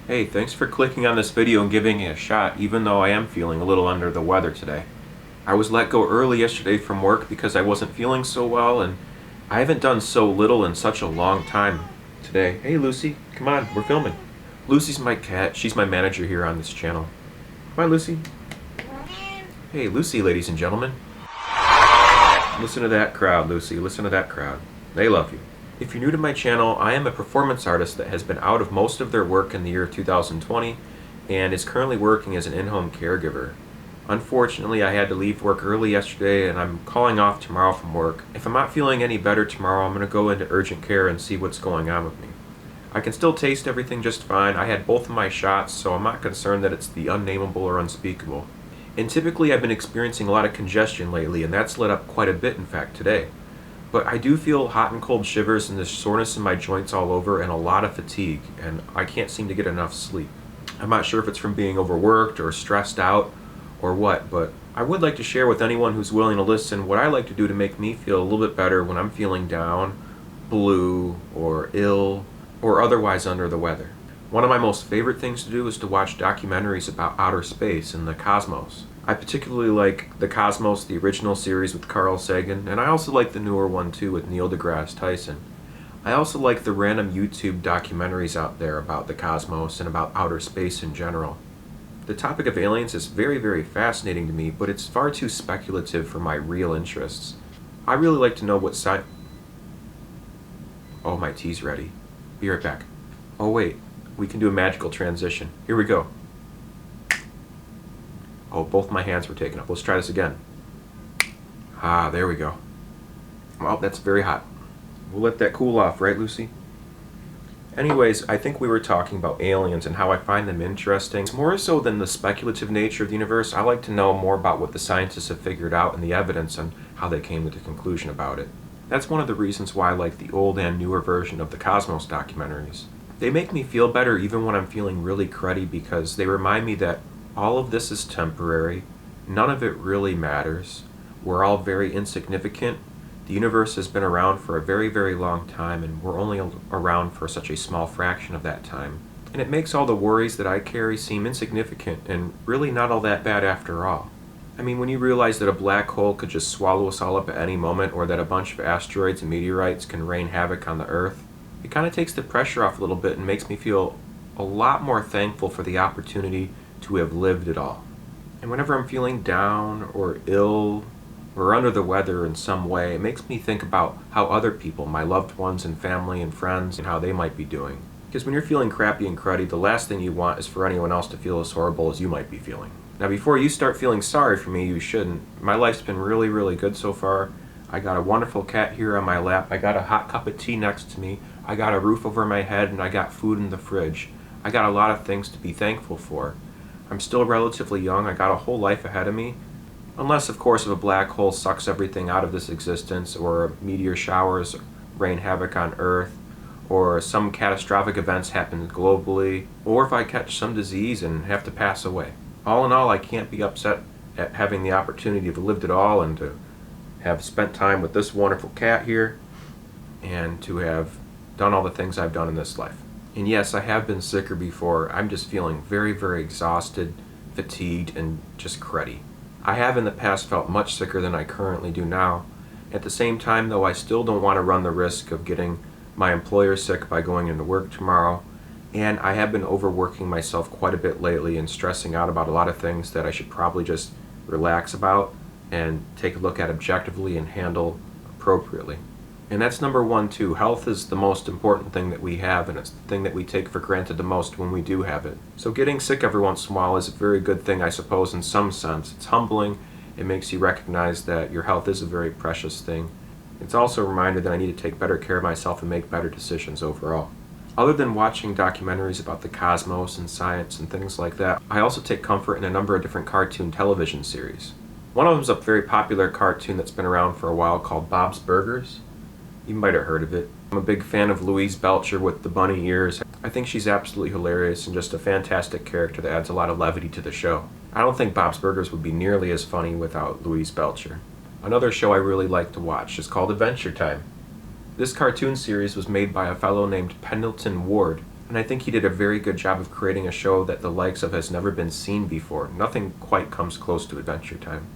Hey, thanks for clicking on this video and giving it a shot, even though I am feeling a little under the weather today. I was let go early yesterday from work because I wasn't feeling so well, and I haven't done so little in such a long time today. Hey Lucy, come on, we're filming. Lucy's my cat. She's my manager here on this channel. Come on, Lucy. Hey, Lucy, ladies and gentlemen. Listen to that crowd, Lucy. Listen to that crowd. They love you. If you're new to my channel, I am a performance artist that has been out of most of their work in the year 2020 and is currently working as an in-home caregiver. Unfortunately, I had to leave work early yesterday and I'm calling off tomorrow from work. If I'm not feeling any better tomorrow, I'm going to go into urgent care and see what's going on with me. I can still taste everything just fine. I had both of my shots, so I'm not concerned that it's the unnameable or unspeakable. And typically I've been experiencing a lot of congestion lately, and that's let up quite a bit, in fact, today. But I do feel hot and cold shivers and this soreness in my joints all over and a lot of fatigue, and I can't seem to get enough sleep. I'm not sure if it's from being overworked or stressed out or what, but I would like to share with anyone who's willing to listen what I like to do to make me feel a little bit better when I'm feeling down, blue, or ill, or otherwise under the weather. One of my most favorite things to do is to watch documentaries about outer space and the cosmos. I particularly like The Cosmos, the original series with Carl Sagan, and I also like the newer one too with Neil deGrasse Tyson. I also like the random YouTube documentaries out there about the cosmos and about outer space in general. The topic of aliens is very, very fascinating to me, but it's far too speculative for my real interests. I really like to know what science... Oh, my tea's ready. Be right back. Oh wait, we can do a magical transition. Here we go. Oh, both my hands were taken up. Let's try this again. Ah, there we go. Well, that's very hot. We'll let that cool off, right, Lucy? Anyways, I think we were talking about aliens and how I find them interesting. More so than the speculative nature of the universe, I like to know more about what the scientists have figured out and the evidence and how they came to the conclusion about it. That's one of the reasons why I like the old and newer version of the Cosmos documentaries. They make me feel better even when I'm feeling really cruddy because they remind me that all of this is temporary, none of it really matters, we're all very insignificant, the universe has been around for a very, very long time and we're only around for such a small fraction of that time. And it makes all the worries that I carry seem insignificant and really not all that bad after all. I mean, when you realize that a black hole could just swallow us all up at any moment or that a bunch of asteroids and meteorites can rain havoc on the Earth, it kind of takes the pressure off a little bit and makes me feel a lot more thankful for the opportunity to have lived it all. And whenever I'm feeling down or ill or under the weather in some way, it makes me think about how other people, my loved ones and family and friends, and how they might be doing. Because when you're feeling crappy and cruddy, the last thing you want is for anyone else to feel as horrible as you might be feeling. Now before you start feeling sorry for me, you shouldn't. My life's been really, really good so far. I got a wonderful cat here on my lap, I got a hot cup of tea next to me, I got a roof over my head, and I got food in the fridge. I got a lot of things to be thankful for. I'm still relatively young, I got a whole life ahead of me. Unless, of course, if a black hole sucks everything out of this existence, or meteor showers rain havoc on Earth, or some catastrophic events happen globally, or if I catch some disease and have to pass away. All in all, I can't be upset at having the opportunity to have lived it all and to have spent time with this wonderful cat here and to have done all the things I've done in this life. And yes, I have been sicker before. I'm just feeling very, very exhausted, fatigued, and just cruddy. I have in the past felt much sicker than I currently do now. At the same time, though, I still don't want to run the risk of getting my employer sick by going into work tomorrow. And I have been overworking myself quite a bit lately and stressing out about a lot of things that I should probably just relax about and take a look at objectively and handle appropriately. And that's number one too. Health is the most important thing that we have, and it's the thing that we take for granted the most when we do have it. So getting sick every once in a while is a very good thing, I suppose, in some sense. It's humbling. It makes you recognize that your health is a very precious thing. It's also a reminder that I need to take better care of myself and make better decisions overall. Other than watching documentaries about the cosmos and science and things like that, I also take comfort in a number of different cartoon television series. One of them is a very popular cartoon that's been around for a while called Bob's Burgers. You might have heard of it. I'm a big fan of Louise Belcher with the bunny ears. I think she's absolutely hilarious and just a fantastic character that adds a lot of levity to the show. I don't think Bob's Burgers would be nearly as funny without Louise Belcher. Another show I really like to watch is called Adventure Time. This cartoon series was made by a fellow named Pendleton Ward, And I think he did a very good job of creating a show that the likes of has never been seen before. Nothing quite comes close to Adventure Time.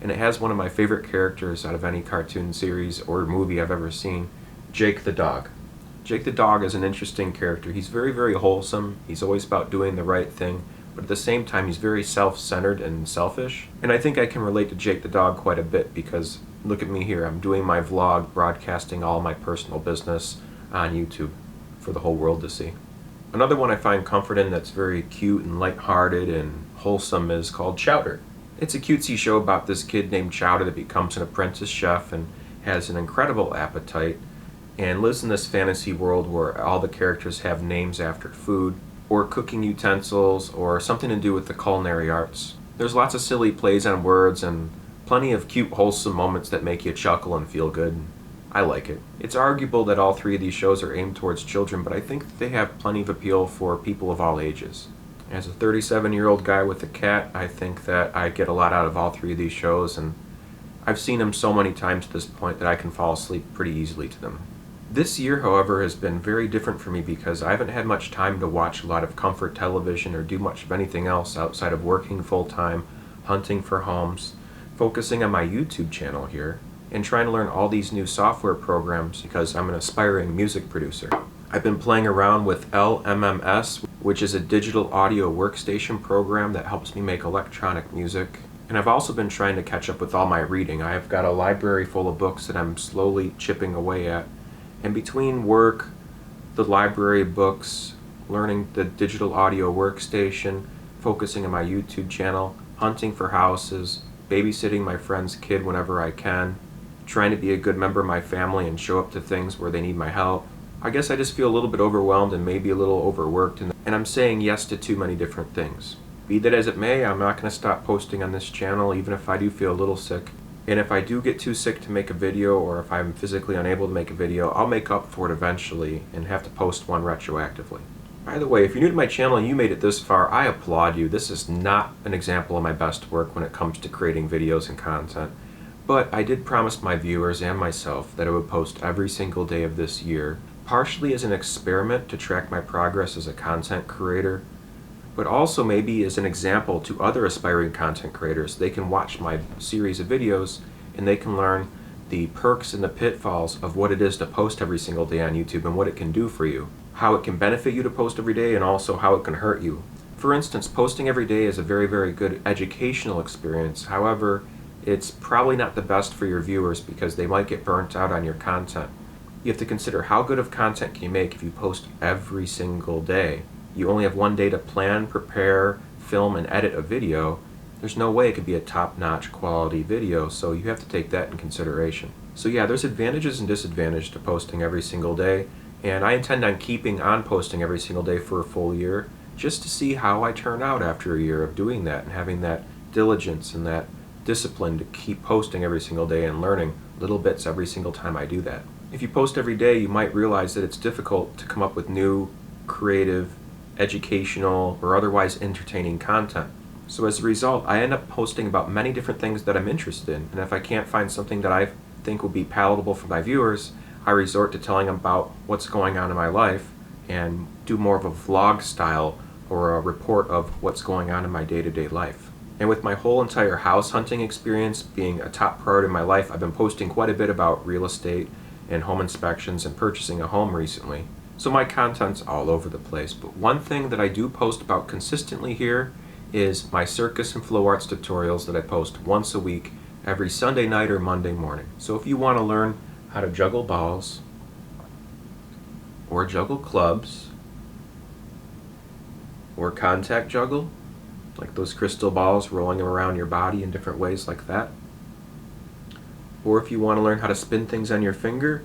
And it has one of my favorite characters out of any cartoon series or movie I've ever seen, Jake the dog. Jake the dog is an interesting character. He's very, very wholesome. He's always about doing the right thing, but at the same time he's very self-centered and selfish. And I think I can relate to Jake the dog quite a bit because look at me here. I'm doing my vlog, broadcasting all my personal business on YouTube for the whole world to see. Another one I find comfort in that's very cute and lighthearted and wholesome is called Chowder. It's a cutesy show about this kid named Chowder that becomes an apprentice chef and has an incredible appetite and lives in this fantasy world where all the characters have names after food or cooking utensils or something to do with the culinary arts. There's lots of silly plays on words and plenty of cute, wholesome moments that make you chuckle and feel good. I like it. It's arguable that all three of these shows are aimed towards children, but I think that they have plenty of appeal for people of all ages. As a 37-year-old guy with a cat, I think that I get a lot out of all three of these shows, and I've seen them so many times at this point that I can fall asleep pretty easily to them. This year, however, has been very different for me because I haven't had much time to watch a lot of comfort television or do much of anything else outside of working full-time, hunting for homes, focusing on my YouTube channel here, and trying to learn all these new software programs because I'm an aspiring music producer. I've been playing around with LMMS, which is a digital audio workstation program that helps me make electronic music. And I've also been trying to catch up with all my reading. I've got a library full of books that I'm slowly chipping away at. And between work, the library books, learning the digital audio workstation, focusing on my YouTube channel, hunting for houses, babysitting my friend's kid whenever I can, trying to be a good member of my family and show up to things where they need my help, I guess I just feel a little bit overwhelmed and maybe a little overworked, and I'm saying yes to too many different things. Be that as it may, I'm not going to stop posting on this channel even if I do feel a little sick. And if I do get too sick to make a video, or if I'm physically unable to make a video, I'll make up for it eventually and have to post one retroactively. By the way, if you're new to my channel and you made it this far, I applaud you. This is not an example of my best work when it comes to creating videos and content. But I did promise my viewers and myself that I would post every single day of this year, partially as an experiment to track my progress as a content creator, but also maybe as an example to other aspiring content creators. They can watch my series of videos and they can learn the perks and the pitfalls of what it is to post every single day on YouTube and what it can do for you, how it can benefit you to post every day, and also how it can hurt you. For instance, posting every day is a very, very good educational experience. However, it's probably not the best for your viewers because they might get burnt out on your content. You have to consider how good of content can you make if you post every single day. You only have one day to plan, prepare, film, and edit a video. There's no way it could be a top-notch quality video, so you have to take that in consideration. So yeah, there's advantages and disadvantages to posting every single day, and I intend on keeping on posting every single day for a full year, just to see how I turn out after a year of doing that and having that diligence and that discipline to keep posting every single day and learning little bits every single time I do that. If you post every day, you might realize that it's difficult to come up with new, creative, educational, or otherwise entertaining content. So as a result, I end up posting about many different things that I'm interested in, and if I can't find something that I think will be palatable for my viewers, I resort to telling them about what's going on in my life and do more of a vlog style or a report of what's going on in my day-to-day life. And with my whole entire house hunting experience being a top priority in my life, I've been posting quite a bit about real estate and home inspections and purchasing a home recently. So my content's all over the place, but one thing that I do post about consistently here is my circus and flow arts tutorials that I post once a week, every Sunday night or Monday morning. So if you want to learn how to juggle balls, or juggle clubs, or contact juggle, like those crystal balls rolling around your body in different ways like that, or if you want to learn how to spin things on your finger,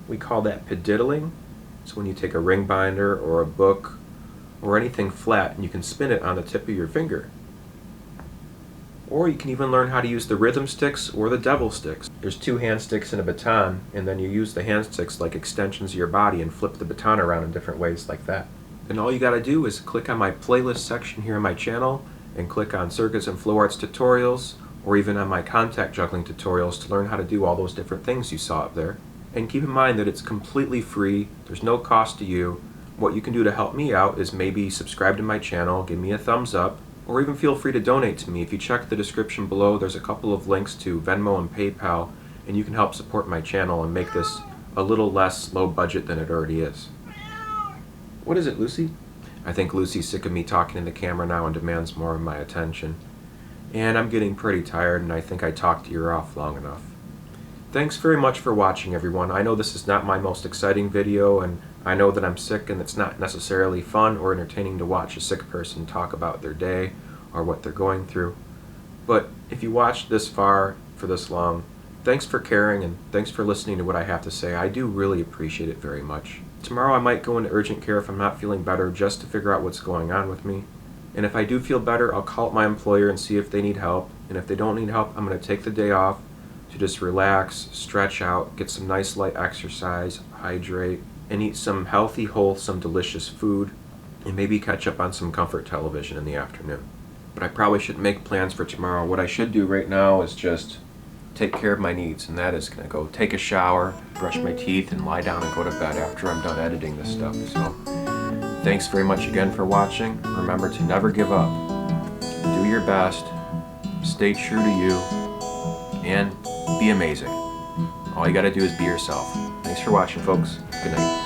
we call that pediddling. So when you take a ring binder or a book or anything flat and you can spin it on the tip of your finger. Or you can even learn how to use the rhythm sticks or the devil sticks. There's two hand sticks and a baton, and then you use the hand sticks like extensions of your body and flip the baton around in different ways like that. And all you gotta do is click on my playlist section here on my channel and click on circus and flow arts tutorials, or even on my contact juggling tutorials to learn how to do all those different things you saw up there. And keep in mind that it's completely free, there's no cost to you. what you can do to help me out is maybe subscribe to my channel, give me a thumbs up, or even feel free to donate to me. If you check the description below, there's a couple of links to Venmo and PayPal, and you can help support my channel and make this a little less low budget than it already is. What is it, Lucy? I think Lucy's sick of me talking in the camera now and demands more of my attention. And I'm getting pretty tired, and I think I talked your ear off long enough. Thanks very much for watching, everyone. I know this is not my most exciting video, and I know that I'm sick, and it's not necessarily fun or entertaining to watch a sick person talk about their day or what they're going through. But if you watched this far for this long, thanks for caring, and thanks for listening to what I have to say. I do really appreciate it very much. Tomorrow I might go into urgent care if I'm not feeling better, just to figure out what's going on with me. And if I do feel better, I'll call up my employer and see if they need help. And if they don't need help, I'm going to take the day off to just relax, stretch out, get some nice light exercise, hydrate, and eat some healthy, wholesome, delicious food, and maybe catch up on some comfort television in the afternoon. But I probably shouldn't make plans for tomorrow. What I should do right now is just take care of my needs, and that is going to go take a shower, brush my teeth, and lie down and go to bed after I'm done editing this stuff. So thanks very much again for watching. Remember to never give up. Do your best, stay true to you, and be amazing. All you gotta do is be yourself. Thanks for watching, folks. Good night.